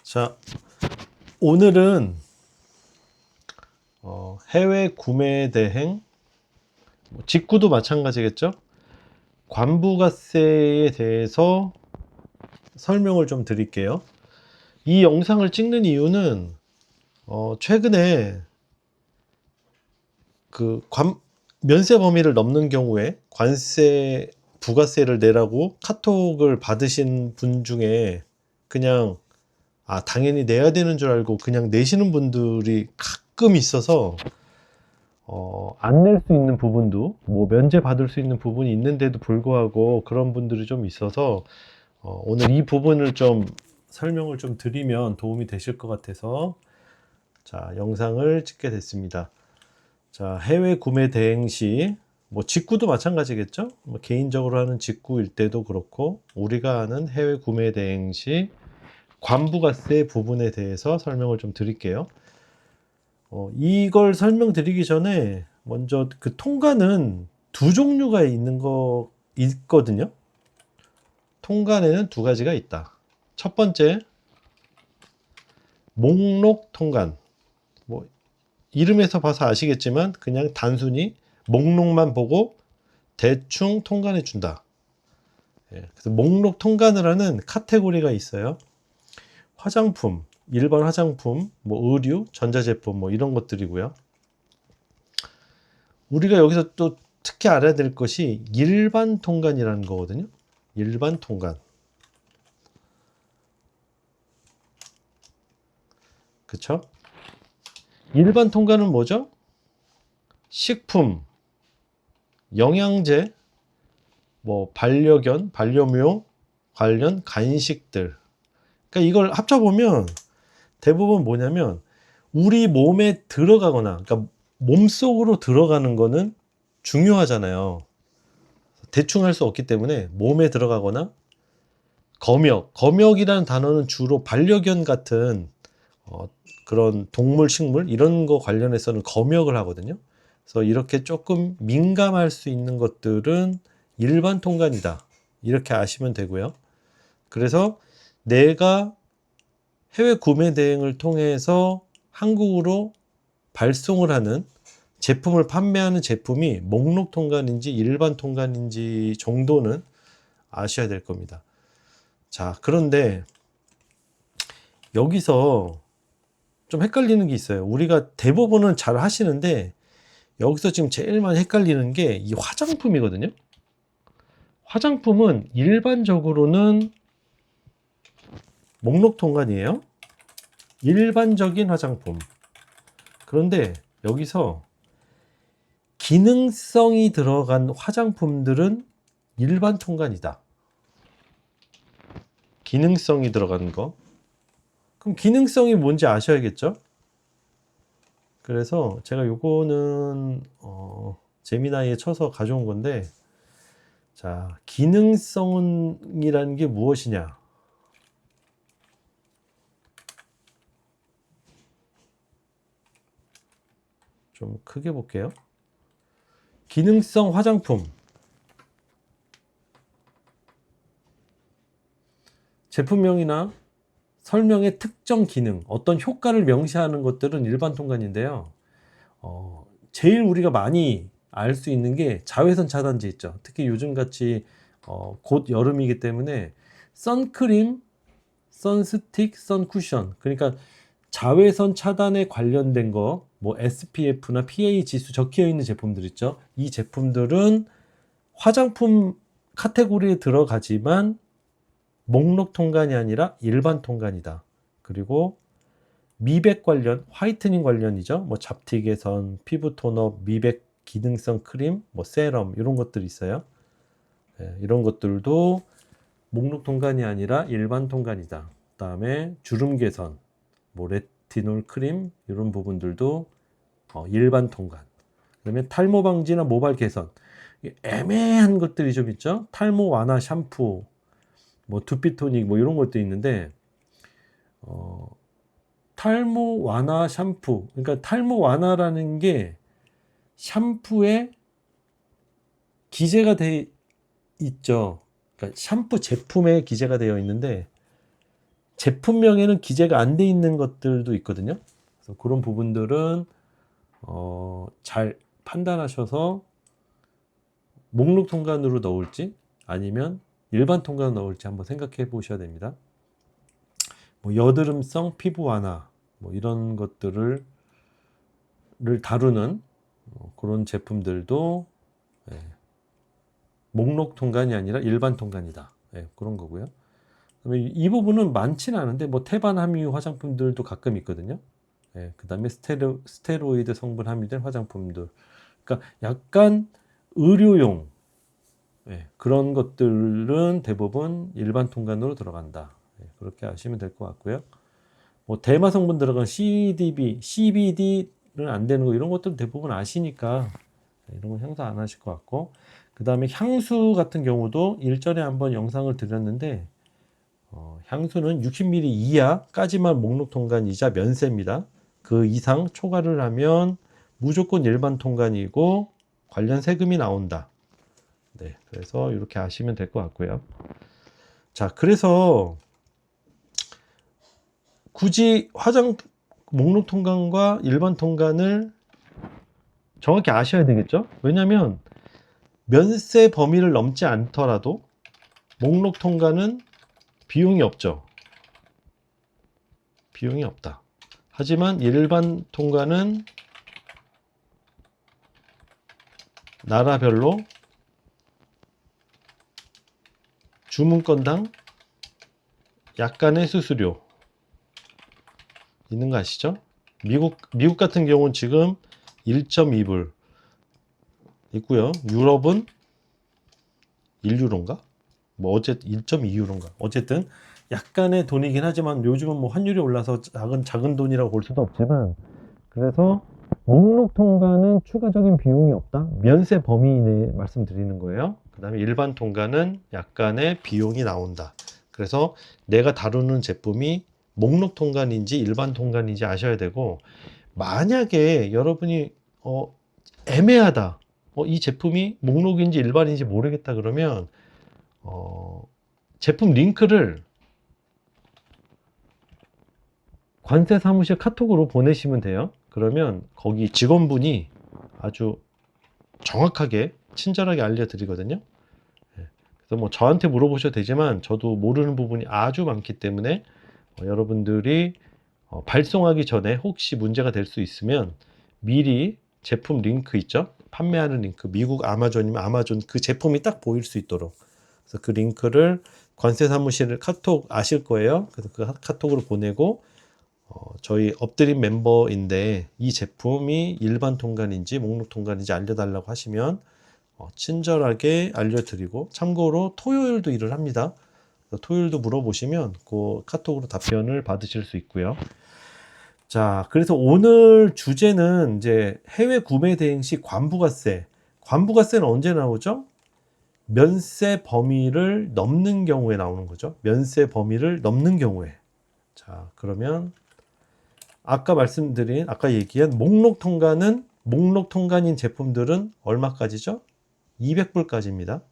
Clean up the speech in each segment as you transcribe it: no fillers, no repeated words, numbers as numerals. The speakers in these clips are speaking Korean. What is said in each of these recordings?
자, 오늘은 해외 구매 대행, 직구도 마찬가지겠죠? 관부가세에 대해서 설명을 좀 드릴게요. 이 영상을 찍는 이유는 최근에 그 면세 범위를 넘는 경우에 관세, 부가세를 내라고 카톡을 받으신 분 중에 그냥 당연히 내야 되는 줄 알고 그냥 내시는 분들이 가끔 있어서 안 낼 수 있는 부분도 면제 받을 수 있는 부분이 있는데도 불구하고 그런 분들이 좀 있어서 오늘 이 부분을 좀 설명을 좀 드리면 도움이 되실 것 같아서 자, 영상을 찍게 됐습니다. 자, 해외 구매 대행 시 직구도 마찬가지겠죠? 개인적으로 하는 직구일 때도 그렇고 우리가 하는 해외 구매 대행 시 관부가세 부분에 대해서 설명을 좀 드릴게요. 이걸 설명드리기 전에 먼저 그 통관은 두 종류가 있거든요. 통관에는 두 가지가 있다. 첫 번째, 목록 통관. 이름에서 봐서 아시겠지만 그냥 단순히 목록만 보고 대충 통관해 준다. 그래서 목록 통관을 하는 카테고리가 있어요. 화장품, 일반 화장품, 의류, 전자제품 이런 것들이고요. 우리가 여기서 또 특히 알아야 될 것이 일반 통관이라는 거거든요. 일반 통관. 그쵸? 일반 통관은 뭐죠? 식품, 영양제, 반려견, 반려묘 관련 간식들. 그러니까 이걸 합쳐보면 대부분 뭐냐면 우리 몸에 들어가거나, 그러니까 몸속으로 들어가는 거는 중요하잖아요. 대충 할 수 없기 때문에 몸에 들어가거나 검역이라는 단어는 주로 반려견 같은 그런 동물, 식물 이런 거 관련해서는 검역을 하거든요. 그래서 이렇게 조금 민감할 수 있는 것들은 일반 통관이다. 이렇게 아시면 되고요. 그래서 내가 해외 구매 대행을 통해서 한국으로 발송을 하는 제품을 판매하는 제품이 목록 통관인지 일반 통관인지 정도는 아셔야 될 겁니다. 자, 그런데 여기서 좀 헷갈리는 게 있어요. 우리가 대부분은 잘 하시는데 여기서 지금 제일 많이 헷갈리는 게 이 화장품이거든요. 화장품은 일반적으로는 목록 통관이에요. 일반적인 화장품. 그런데 여기서 기능성이 들어간 화장품들은 일반 통관이다. 기능성이 들어간 거. 그럼 기능성이 뭔지 아셔야겠죠? 그래서 제가 요거는 제미나이에 쳐서 가져온 건데, 자, 기능성이라는 게 무엇이냐? 좀 크게 볼게요. 기능성 화장품. 제품명이나 설명의 특정 기능, 어떤 효과를 명시하는 것들은 일반 통관인데요. 제일 우리가 많이 알 수 있는 게 자외선 차단제 있죠. 특히 요즘같이 곧 여름이기 때문에 선크림, 선스틱, 선쿠션, 그러니까 자외선 차단에 관련된 거, SPF나 PA 지수 적혀 있는 제품들 있죠. 이 제품들은 화장품 카테고리에 들어가지만 목록 통관이 아니라 일반 통관이다. 그리고 미백 관련, 화이트닝 관련이죠. 잡티 개선, 피부 톤업, 미백 기능성 크림, 세럼 이런 것들이 있어요. 이런 것들도 목록 통관이 아니라 일반 통관이다. 그다음에 주름 개선, 레티놀 크림 이런 부분들도 일반 통관. 그다음에 탈모 방지나 모발 개선, 애매한 것들이 좀 있죠. 탈모 완화 샴푸, 두피 토닉 이런 것도 있는데 탈모 완화 샴푸, 그러니까 탈모 완화라는 게 샴푸에 기재가 돼 있죠. 그러니까 샴푸 제품에 기재가 되어 있는데 제품명에는 기재가 안 돼 있는 것들도 있거든요. 그래서 그런 부분들은 잘 판단하셔서 목록 통관으로 넣을지 아니면 일반 통관으로 넣을지 한번 생각해 보셔야 됩니다. 뭐 여드름성 피부 완화 뭐 이런 것들을 다루는 그런 제품들도 목록 통관이 아니라 일반 통관이다. 그런 거고요. 이 부분은 많지는 않은데 뭐 태반 함유 화장품들도 가끔 있거든요. 그 다음에 스테로이드 성분 함유된 화장품들. 그러니까 약간 의료용 그런 것들은 대부분 일반 통관으로 들어간다. 그렇게 아시면 될 것 같고요. 뭐 대마 성분 들어간 CBD는 안 되는 거 이런 것들 대부분 아시니까 이런 건 형사 안 하실 것 같고, 그 다음에 향수 같은 경우도 일전에 한번 영상을 드렸는데 향수는 60ml 이하까지만 목록 통관이자 면세입니다. 그 이상 초과를 하면 무조건 일반 통관이고 관련 세금이 나온다. 네, 그래서 이렇게 아시면 될 것 같고요. 자, 그래서 굳이 목록 통관과 일반 통관을 정확히 아셔야 되겠죠? 왜냐하면 면세 범위를 넘지 않더라도 목록 통관은 비용이 없죠. 비용이 없다. 하지만 일반 통관은 나라별로 주문건당 약간의 수수료 있는 거 아시죠? 미국 같은 경우는 지금 1.2불 있고요. 유럽은 1유로인가? 뭐 어쨌든 1.2유로인가? 어쨌든 약간의 돈이긴 하지만 요즘은 뭐 환율이 올라서 작은 돈이라고 볼 수도 없지만, 그래서 목록 통관은 추가적인 비용이 없다. 면세 범위 내에 말씀드리는 거예요. 그 다음에 일반 통관은 약간의 비용이 나온다. 그래서 내가 다루는 제품이 목록 통관인지 일반 통관인지 아셔야 되고, 만약에 여러분이 애매하다, 이 제품이 목록인지 일반인지 모르겠다 그러면 제품 링크를 관세 사무실 카톡으로 보내시면 돼요. 그러면 거기 직원분이 아주 정확하게 친절하게 알려드리거든요. 그래서 뭐 저한테 물어보셔도 되지만 저도 모르는 부분이 아주 많기 때문에 여러분들이 발송하기 전에 혹시 문제가 될 수 있으면 미리 제품 링크 있죠? 판매하는 링크, 미국 아마존이면 아마존 그 제품이 딱 보일 수 있도록, 그래서 그 링크를 관세 사무실 카톡 아실 거예요. 그래서 그 카톡으로 보내고 저희 업드림 멤버인데 이 제품이 일반 통관인지 목록 통관인지 알려달라고 하시면 친절하게 알려드리고, 참고로 토요일도 일을 합니다. 토요일도 물어보시면 그 카톡으로 답변을 받으실 수 있고요. 자, 그래서 오늘 주제는 이제 해외 구매 대행 시 관부가세. 관부가세는 언제 나오죠? 면세 범위를 넘는 경우에 나오는 거죠. 면세 범위를 넘는 경우에. 자, 그러면 아까 얘기한 목록 통관인 제품들은 얼마까지죠? 200불까지입니다.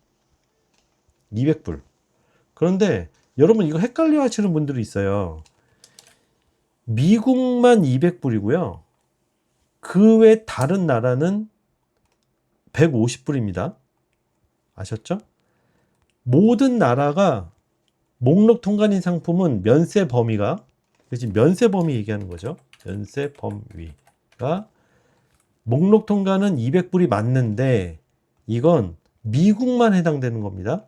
200불. 그런데 여러분 이거 헷갈려 하시는 분들이 있어요. 미국만 200불이고요. 그 외 다른 나라는 150불입니다. 아셨죠? 모든 나라가 목록 통관인 상품은 면세 범위가, 지금 면세 범위 얘기하는 거죠. 면세 범위가 목록 통관은 200불이 맞는데 이건 미국만 해당되는 겁니다.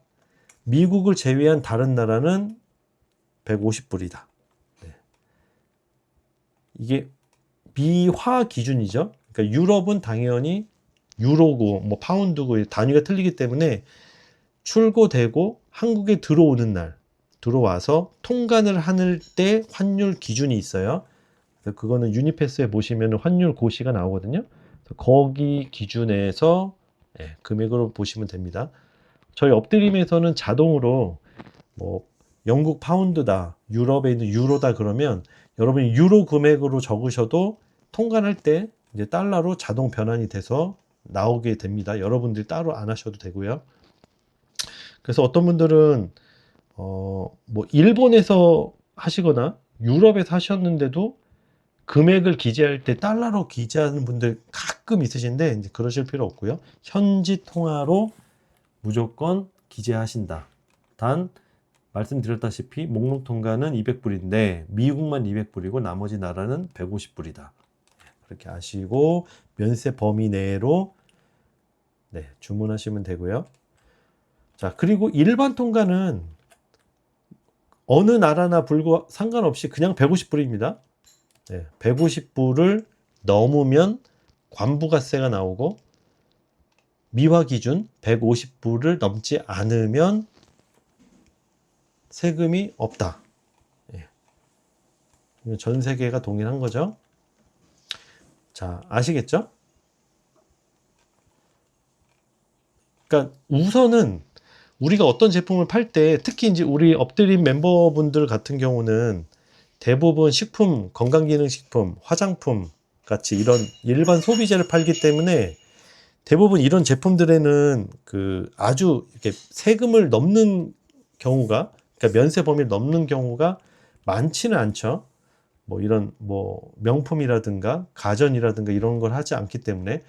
미국을 제외한 다른 나라는 150불이다. 네. 이게 미화 기준이죠. 그러니까 유럽은 당연히 유로고 뭐 파운드고 단위가 틀리기 때문에 출고되고 한국에 들어와서 통관을 할 때 환율 기준이 있어요. 그래서 그거는 유니패스에 보시면 환율 고시가 나오거든요. 거기 기준에서 금액으로 보시면 됩니다. 저희 업드림에서는 자동으로 뭐 영국 파운드다, 유럽에 있는 유로다 그러면 여러분이 유로 금액으로 적으셔도 통관할 때 이제 달러로 자동 변환이 돼서 나오게 됩니다. 여러분들이 따로 안 하셔도 되고요. 그래서 어떤 분들은 뭐 일본에서 하시거나 유럽에서 하셨는데도 금액을 기재할 때 달러로 기재하는 분들 가끔 있으신데 이제 그러실 필요 없고요. 현지 통화로 무조건 기재하신다. 단 말씀드렸다시피 목록 통과는 200불인데 미국만 200불이고 나머지 나라는 150불이다. 그렇게 아시고 면세 범위 내로 주문하시면 되고요. 자, 그리고 일반 통과는 어느 나라나 상관없이 그냥 150불입니다. 150불을 넘으면 관부가세가 나오고 미화 기준 150불을 넘지 않으면 세금이 없다. 전 세계가 동일한 거죠. 자, 아시겠죠? 그러니까 우선은 우리가 어떤 제품을 팔 때 특히 이제 우리 업드림 멤버분들 같은 경우는 대부분 식품, 건강기능식품, 화장품 같이 이런 일반 소비재를 팔기 때문에 대부분 이런 제품들에는 그 아주 이렇게 세금을 넘는 경우가, 그러니까 면세 범위를 넘는 경우가 많지는 않죠. 뭐 이런 뭐 명품이라든가 가전이라든가 이런 걸 하지 않기 때문에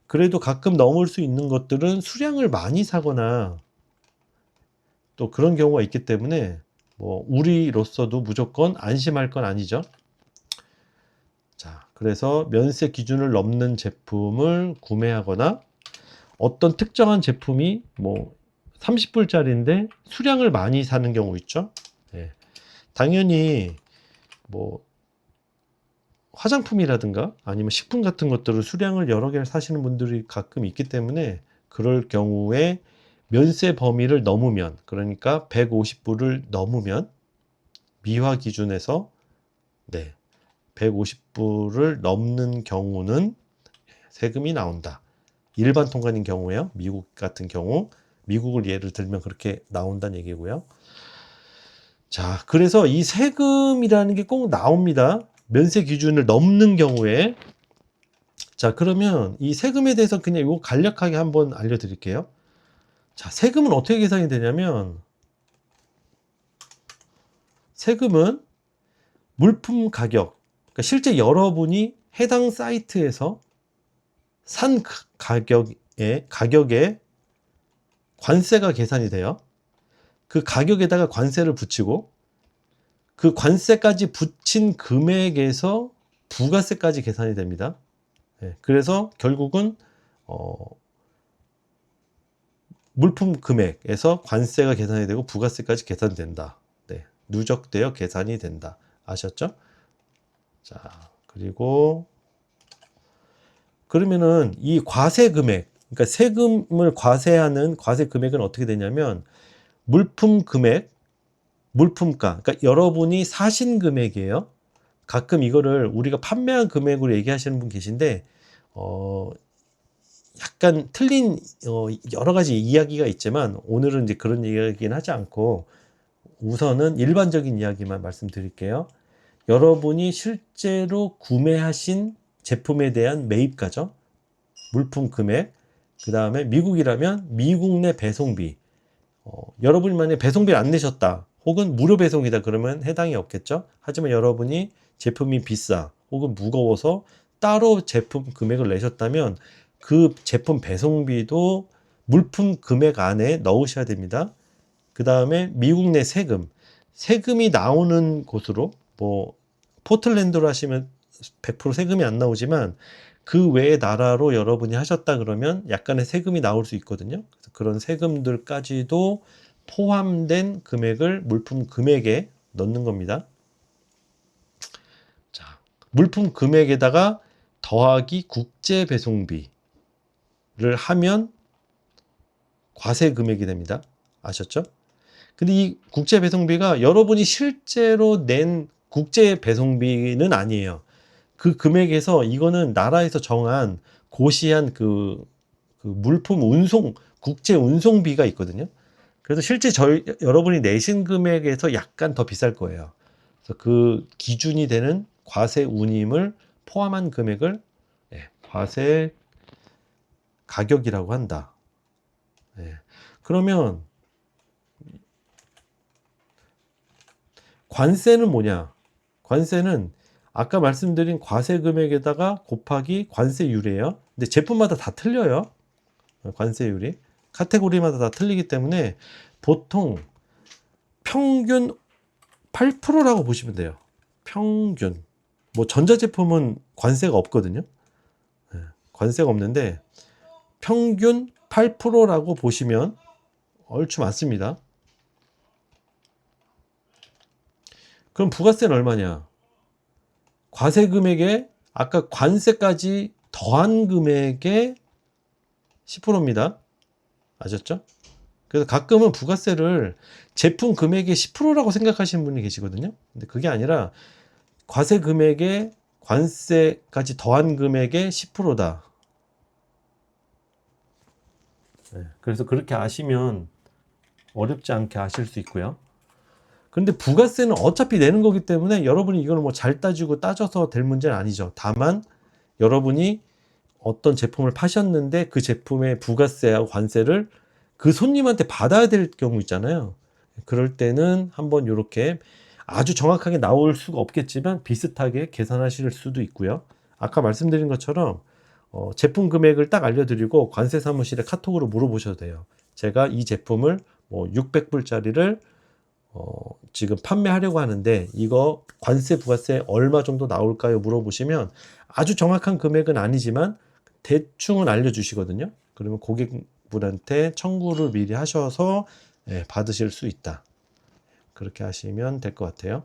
그래도 가끔 넘을 수 있는 것들은 수량을 많이 사거나 또 그런 경우가 있기 때문에 뭐 우리로서도 무조건 안심할 건 아니죠. 자, 그래서 면세 기준을 넘는 제품을 구매하거나 어떤 특정한 제품이 뭐 30불짜리인데 수량을 많이 사는 경우 있죠. 당연히 뭐 화장품이라든가 아니면 식품 같은 것들을 수량을 여러 개를 사시는 분들이 가끔 있기 때문에 그럴 경우에 면세 범위를 넘으면, 그러니까 150불을 넘으면 미화 기준에서 150불을 넘는 경우는 세금이 나온다. 일반 통관인 경우에요. 미국 같은 경우, 미국을 예를 들면 그렇게 나온다는 얘기고요. 자, 그래서 이 세금이라는 게 꼭 나옵니다. 면세 기준을 넘는 경우에. 자, 그러면 이 세금에 대해서 그냥 이거 간략하게 한번 알려드릴게요. 자, 세금은 어떻게 계산이 되냐면, 세금은 물품 가격, 그러니까 실제 여러분이 해당 사이트에서 산 가격에 관세가 계산이 돼요. 그 가격에다가 관세를 붙이고 그 관세까지 붙인 금액에서 부가세까지 계산이 됩니다. 그래서 결국은 물품 금액에서 관세가 계산이 되고 부가세까지 계산된다. 누적되어 계산이 된다. 아셨죠? 자, 그리고 그러면은 이 과세 금액, 그러니까 세금을 과세하는 과세 금액은 어떻게 되냐면 물품 금액, 물품가, 그러니까 여러분이 사신 금액이에요. 가끔 이거를 우리가 판매한 금액으로 얘기하시는 분 계신데 약간 틀린 여러 가지 이야기가 있지만 오늘은 이제 그런 이야기는 하지 않고 우선은 일반적인 이야기만 말씀드릴게요. 여러분이 실제로 구매하신 제품에 대한 매입가죠. 물품 금액, 그 다음에 미국이라면 미국 내 배송비. 여러분이 만약에 배송비를 안 내셨다, 혹은 무료 배송이다 그러면 해당이 없겠죠. 하지만 여러분이 제품이 비싸 혹은 무거워서 따로 제품 금액을 내셨다면 그 제품 배송비도 물품 금액 안에 넣으셔야 됩니다. 그 다음에 미국 내 세금이 나오는 곳으로, 뭐 포틀랜드로 하시면 100% 세금이 안 나오지만 그 외의 나라로 여러분이 하셨다 그러면 약간의 세금이 나올 수 있거든요. 그래서 그런 세금들까지도 포함된 금액을 물품 금액에 넣는 겁니다. 자, 물품 금액에다가 더하기 국제 배송비를 하면 과세 금액이 됩니다. 아셨죠? 근데 이 국제 배송비가 여러분이 실제로 낸 국제 배송비는 아니에요. 그 금액에서 이거는 나라에서 정한 고시한 그 물품 국제 운송비가 있거든요. 그래서 실제 여러분이 내신 금액에서 약간 더 비쌀 거예요. 그래서 그 기준이 되는 과세 운임을 포함한 금액을 과세 가격이라고 한다. 그러면 관세는 뭐냐? 관세는 아까 말씀드린 과세 금액에다가 곱하기 관세율이에요. 근데 제품마다 다 틀려요. 관세율이. 카테고리마다 다 틀리기 때문에 보통 평균 8%라고 보시면 돼요. 평균. 뭐 전자제품은 관세가 없거든요. 관세가 없는데 평균 8%라고 보시면 얼추 맞습니다. 그럼 부가세는 얼마냐? 과세 금액에 아까 관세까지 더한 금액의 10%입니다. 아셨죠? 그래서 가끔은 부가세를 제품 금액의 10%라고 생각하시는 분이 계시거든요. 근데 그게 아니라 과세 금액에 관세까지 더한 금액의 10%다. 그래서 그렇게 아시면 어렵지 않게 아실 수 있고요. 그런데 부가세는 어차피 내는 거기 때문에 여러분이 이걸 뭐 잘 따지고 따져서 될 문제는 아니죠. 다만 여러분이 어떤 제품을 파셨는데 그 제품의 부가세하고 관세를 그 손님한테 받아야 될 경우 있잖아요. 그럴 때는 한번 이렇게 아주 정확하게 나올 수가 없겠지만 비슷하게 계산하실 수도 있고요. 아까 말씀드린 것처럼 제품 금액을 딱 알려드리고 관세 사무실에 카톡으로 물어보셔도 돼요. 제가 이 제품을 뭐 600불짜리를 지금 판매하려고 하는데 이거 관세 부가세 얼마 정도 나올까요? 물어보시면 아주 정확한 금액은 아니지만 대충은 알려주시거든요. 그러면 고객분한테 청구를 미리 하셔서 받으실 수 있다. 그렇게 하시면 될 것 같아요.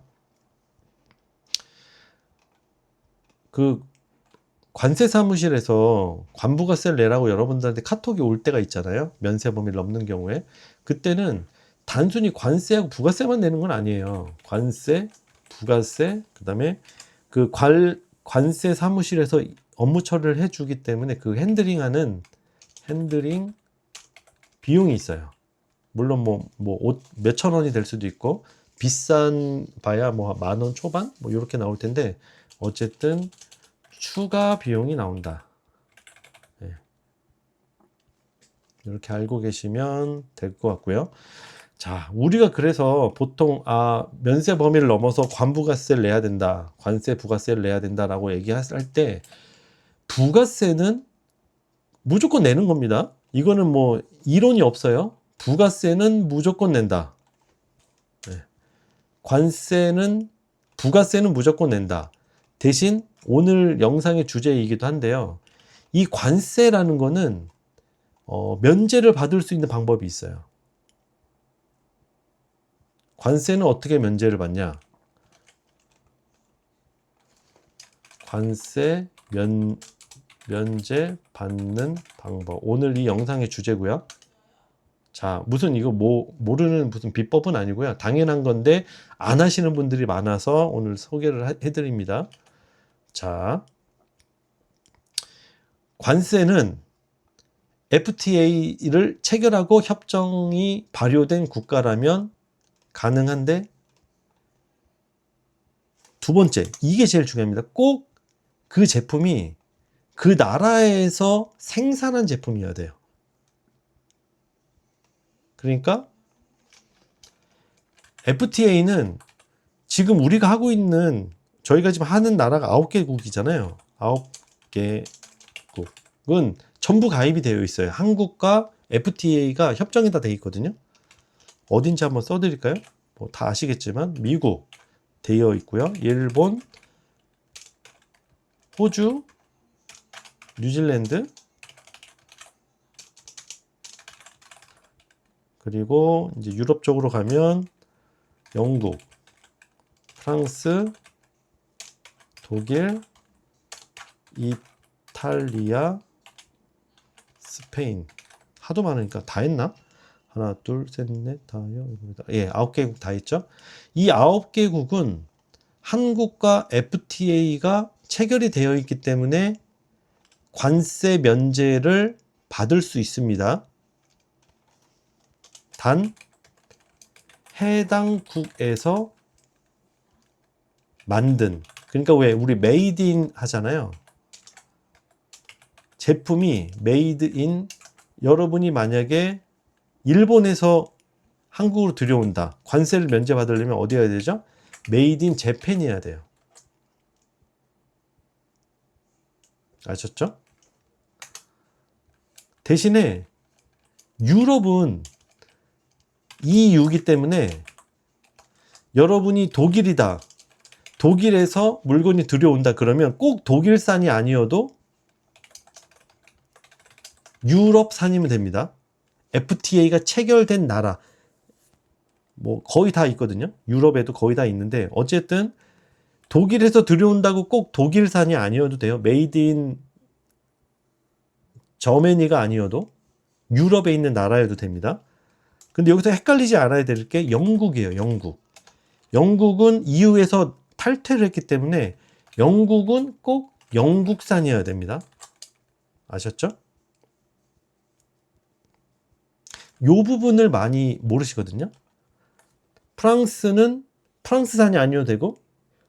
그 관세 사무실에서 관부가세를 내라고 여러분들한테 카톡이 올 때가 있잖아요. 면세 범위를 넘는 경우에. 그때는 단순히 관세하고 부가세만 내는 건 아니에요. 관세, 부가세, 그다음에 그 관세 사무실에서 업무 처리를 해주기 때문에 그 핸들링 비용이 있어요. 물론 뭐 옷 몇천 원이 될 수도 있고 비싼 봐야 뭐 10,000원 초반 뭐 이렇게 나올 텐데 어쨌든 추가 비용이 나온다. 네. 이렇게 알고 계시면 될 것 같고요. 자, 우리가 그래서 보통 면세 범위를 넘어서 관부가세를 내야 된다, 관세 부가세를 내야 된다라고 얘기할 때 부가세는 무조건 내는 겁니다. 이거는 뭐 이론이 없어요. 부가세는 무조건 낸다. 네. 부가세는 무조건 낸다. 대신 오늘 영상의 주제이기도 한데요. 이 관세라는 거는 면제를 받을 수 있는 방법이 있어요. 관세는 어떻게 면제를 받냐? 관세 면제 받는 방법. 오늘 이 영상의 주제고요. 자, 무슨 이거 모르는 무슨 비법은 아니고요. 당연한 건데 안 하시는 분들이 많아서 오늘 소개를 해드립니다. 자, 관세는 FTA를 체결하고 협정이 발효된 국가라면 가능한데, 두 번째, 이게 제일 중요합니다. 꼭 그 제품이 그 나라에서 생산한 제품이어야 돼요. 그러니까 FTA는 지금 우리가 하고 있는, 저희가 지금 하는 나라가 9개국이잖아요. 9개국은 전부 가입이 되어 있어요. 한국과 FTA가 협정이 다 되어 있거든요. 어딘지 한번 써드릴까요? 뭐 다 아시겠지만 미국 되어 있고요. 일본, 호주, 뉴질랜드, 그리고 이제 유럽 쪽으로 가면 영국, 프랑스, 독일, 이탈리아, 스페인. 하도 많으니까 다 했나? 하나, 둘, 셋, 넷, 다, 예, 9개국 다 했죠. 이 9개국은 한국과 FTA가 체결이 되어 있기 때문에 관세 면제를 받을 수 있습니다. 단 해당 국에서 만든, 그러니까 왜 우리 메이드 인 하잖아요. 제품이 메이드 인, 여러분이 만약에 일본에서 한국으로 들여온다, 관세를 면제받으려면 어디 가야 되죠? 메이드 인 재팬이어야 돼요. 아셨죠? 대신에 유럽은 EU이기 때문에 여러분이 독일이다, 독일에서 물건이 들여온다 그러면 꼭 독일산이 아니어도 유럽산이면 됩니다. FTA가 체결된 나라 뭐 거의 다 있거든요. 유럽에도 거의 다 있는데 어쨌든 독일에서 들여온다고 꼭 독일산이 아니어도 돼요. 메이드 인 저메니가 아니어도 유럽에 있는 나라여도 됩니다. 근데 여기서 헷갈리지 않아야 될 게 영국이에요. 영국은 EU에서 탈퇴를 했기 때문에 영국은 꼭 영국산이어야 됩니다. 아셨죠? 요 부분을 많이 모르시거든요. 프랑스는 프랑스산이 아니어도 되고,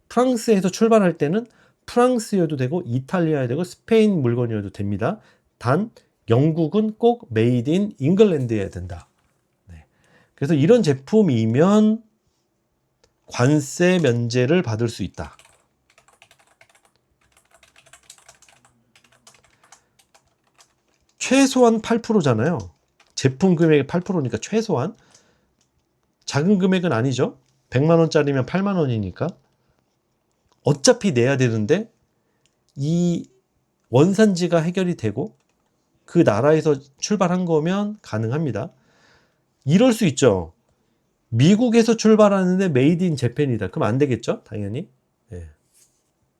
프랑스에서 출발할 때는 프랑스여도 되고, 이탈리아여도 되고, 스페인 물건이어도 됩니다. 단 영국은 꼭 메이드 인 잉글랜드여야 된다. 네. 그래서 이런 제품이면 관세 면제를 받을 수 있다. 최소한 8%잖아요. 제품 금액의 8%니까 최소한. 작은 금액은 아니죠. 100만 원짜리면 8만 원이니까. 어차피 내야 되는데 이 원산지가 해결이 되고 그 나라에서 출발한 거면 가능합니다. 이럴 수 있죠. 미국에서 출발하는데 메이드 인 재팬이다. 그럼 안 되겠죠? 당연히. 네.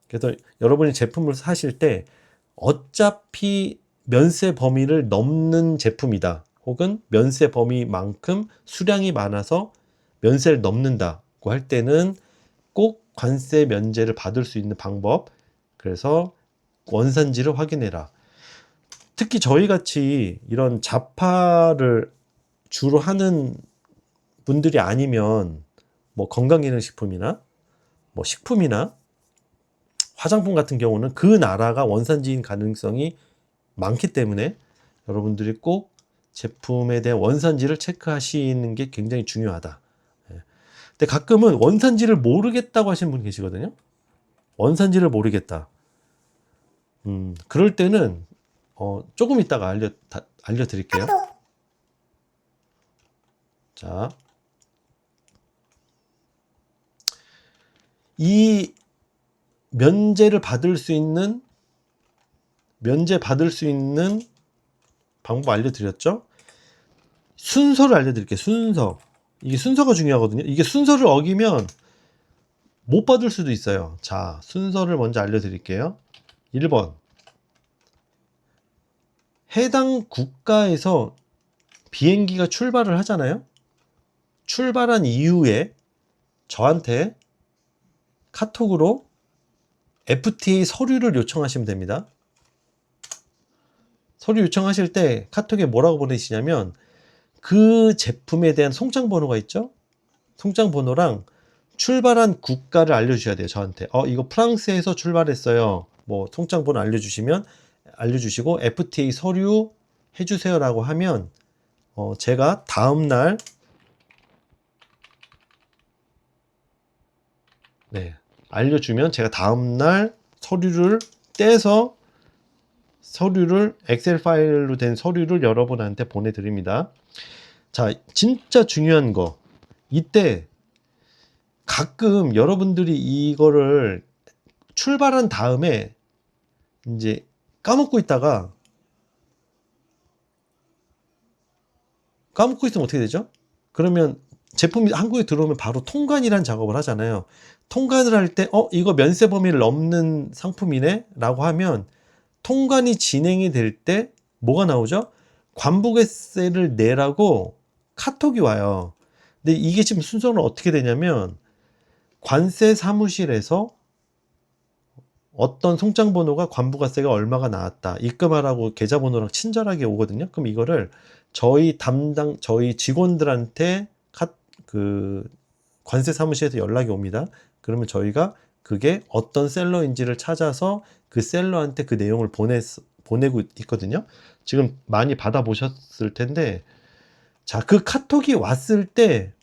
그래서 여러분이 제품을 사실 때 어차피 면세 범위를 넘는 제품이다. 혹은 면세 범위만큼 수량이 많아서 면세를 넘는다고 할 때는 꼭 관세 면제를 받을 수 있는 방법. 그래서 원산지를 확인해라. 특히 저희 같이 이런 잡화를 주로 하는 분들이 아니면 뭐 건강기능식품이나 뭐 식품이나 화장품 같은 경우는 그 나라가 원산지인 가능성이 많기 때문에 여러분들이 꼭 제품에 대한 원산지를 체크하시는 게 굉장히 중요하다. 근데 가끔은 원산지를 모르겠다고 하시는 분 계시거든요. 원산지를 모르겠다. 그럴 때는 조금 이따가 알려드릴게요. 자, 이 면제 받을 수 있는 방법 알려드렸죠? 순서를 알려드릴게요. 순서. 이게 순서가 중요하거든요. 이게 순서를 어기면 못 받을 수도 있어요. 자, 순서를 먼저 알려드릴게요. 1번. 해당 국가에서 비행기가 출발을 하잖아요. 출발한 이후에 저한테 카톡으로 FTA 서류를 요청하시면 됩니다. 서류 요청하실 때 카톡에 뭐라고 보내시냐면 그 제품에 대한 송장 번호가 있죠? 송장 번호랑 출발한 국가를 알려주셔야 돼요. 저한테. 이거 프랑스에서 출발했어요. 뭐 송장 번호 알려주시고 FTA 서류 해주세요라고 하면 제가 다음날 알려주면 제가 다음날 서류를 떼서 엑셀 파일로 된 서류를 여러분한테 보내드립니다. 자, 진짜 중요한 거. 이때 가끔 여러분들이 이거를 출발한 다음에 이제 까먹고 있으면 어떻게 되죠? 그러면 제품이 한국에 들어오면 바로 통관이라는 작업을 하잖아요. 통관을 할 때 이거 면세 범위를 넘는 상품이네 라고 하면 통관이 진행이 될 때 뭐가 나오죠? 관부가세를 내라고 카톡이 와요. 근데 이게 지금 순서는 어떻게 되냐면 관세 사무실에서 어떤 송장 번호가 관부가세가 얼마가 나왔다. 입금하라고 계좌번호랑 친절하게 오거든요. 그럼 이거를 저희 직원들한테 그 관세 사무실에서 연락이 옵니다. 그러면 저희가 그게 어떤 셀러인지를 찾아서 그 셀러한테 그 내용을 보내고 있거든요. 지금 많이 받아보셨을 텐데, 자, 그 카톡이 왔을 때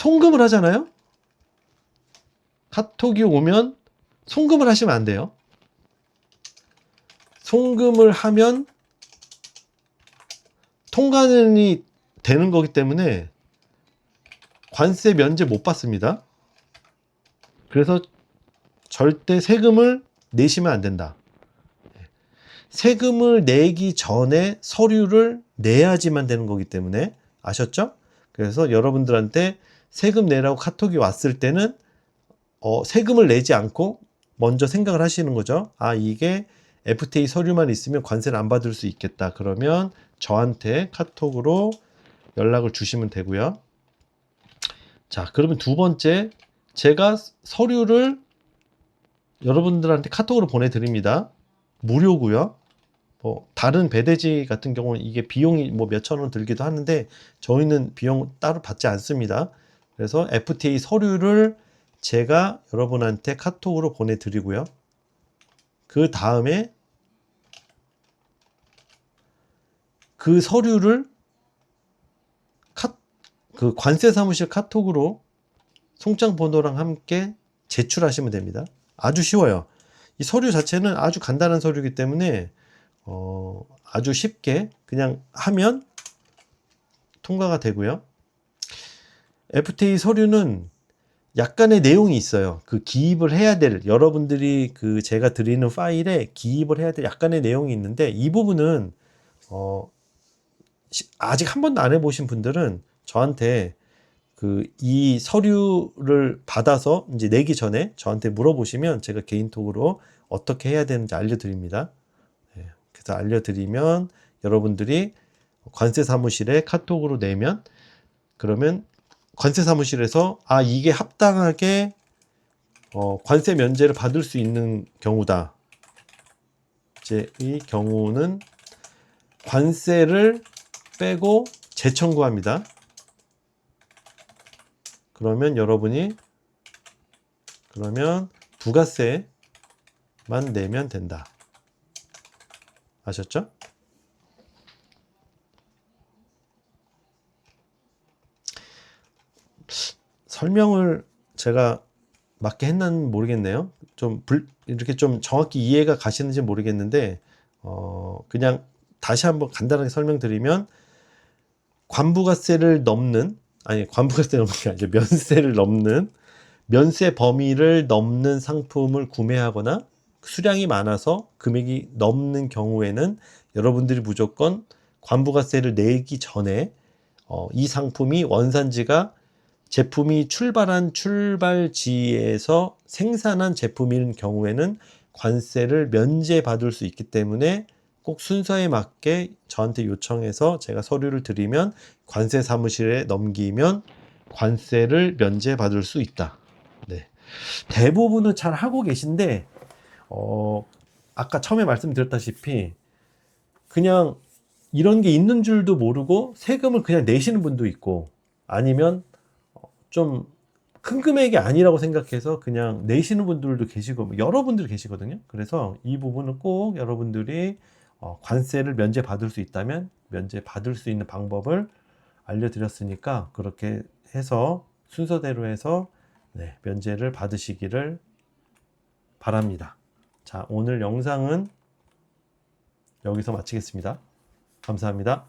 송금을 하잖아요. 카톡이 오면 송금을 하시면 안 돼요. 송금을 하면 통관이 되는 거기 때문에 관세 면제 못 받습니다. 그래서 절대 세금을 내시면 안 된다. 세금을 내기 전에 서류를 내야지만 되는 거기 때문에 아셨죠? 그래서 여러분들한테 세금 내라고 카톡이 왔을 때는 세금을 내지 않고 먼저 생각을 하시는 거죠. 아, 이게 FTA 서류만 있으면 관세를 안 받을 수 있겠다. 그러면 저한테 카톡으로 연락을 주시면 되고요. 자, 그러면 두 번째, 제가 서류를 여러분들한테 카톡으로 보내드립니다. 무료고요. 다른 배대지 같은 경우는 이게 비용이 몇천 원 들기도 하는데 저희는 비용 따로 받지 않습니다. 그래서 FTA 서류를 제가 여러분한테 카톡으로 보내드리고요. 그 다음에 그 서류를 그 관세 사무실 카톡으로 송장 번호랑 함께 제출하시면 됩니다. 아주 쉬워요. 이 서류 자체는 아주 간단한 서류이기 때문에 아주 쉽게 그냥 하면 통과가 되고요. FTA 서류는 약간의 내용이 있어요. 그 기입을 해야 될, 여러분들이 그 제가 드리는 파일에 기입을 해야 될 약간의 내용이 있는데 이 부분은 아직 한 번도 안 해보신 분들은 저한테 이 서류를 받아서 이제 내기 전에 저한테 물어보시면 제가 개인톡으로 어떻게 해야 되는지 알려드립니다. 그래서 알려드리면 여러분들이 관세 사무실에 카톡으로 내면 그러면 관세 사무실에서 아, 이게 합당하게 관세 면제를 받을 수 있는 경우다. 이제 이 경우는 관세를 빼고 재청구합니다. 그러면 여러분이 부가세만 내면 된다. 아셨죠? 설명을 제가 맞게 했는지 모르겠네요. 이렇게 좀 정확히 이해가 가시는지 모르겠는데 그냥 다시 한번 간단하게 설명드리면 관부가세를 넘는 게 아니라 면세를 넘는 면세 범위를 넘는 상품을 구매하거나 수량이 많아서 금액이 넘는 경우에는 여러분들이 무조건 관부가세를 내기 전에 이 상품이 원산지가 제품이 출발한 출발지에서 생산한 제품인 경우에는 관세를 면제받을 수 있기 때문에 꼭 순서에 맞게 저한테 요청해서 제가 서류를 드리면 관세 사무실에 넘기면 관세를 면제받을 수 있다. 네. 대부분은 잘 하고 계신데 아까 처음에 말씀드렸다시피 그냥 이런 게 있는 줄도 모르고 세금을 그냥 내시는 분도 있고 아니면 좀 큰 금액이 아니라고 생각해서 그냥 내시는 분들도 계시고 여러분들이 계시거든요. 그래서 이 부분은 꼭 여러분들이 관세를 면제받을 수 있다면 면제받을 수 있는 방법을 알려드렸으니까 그렇게 해서 순서대로 해서 면제를 받으시기를 바랍니다. 자, 오늘 영상은 여기서 마치겠습니다. 감사합니다.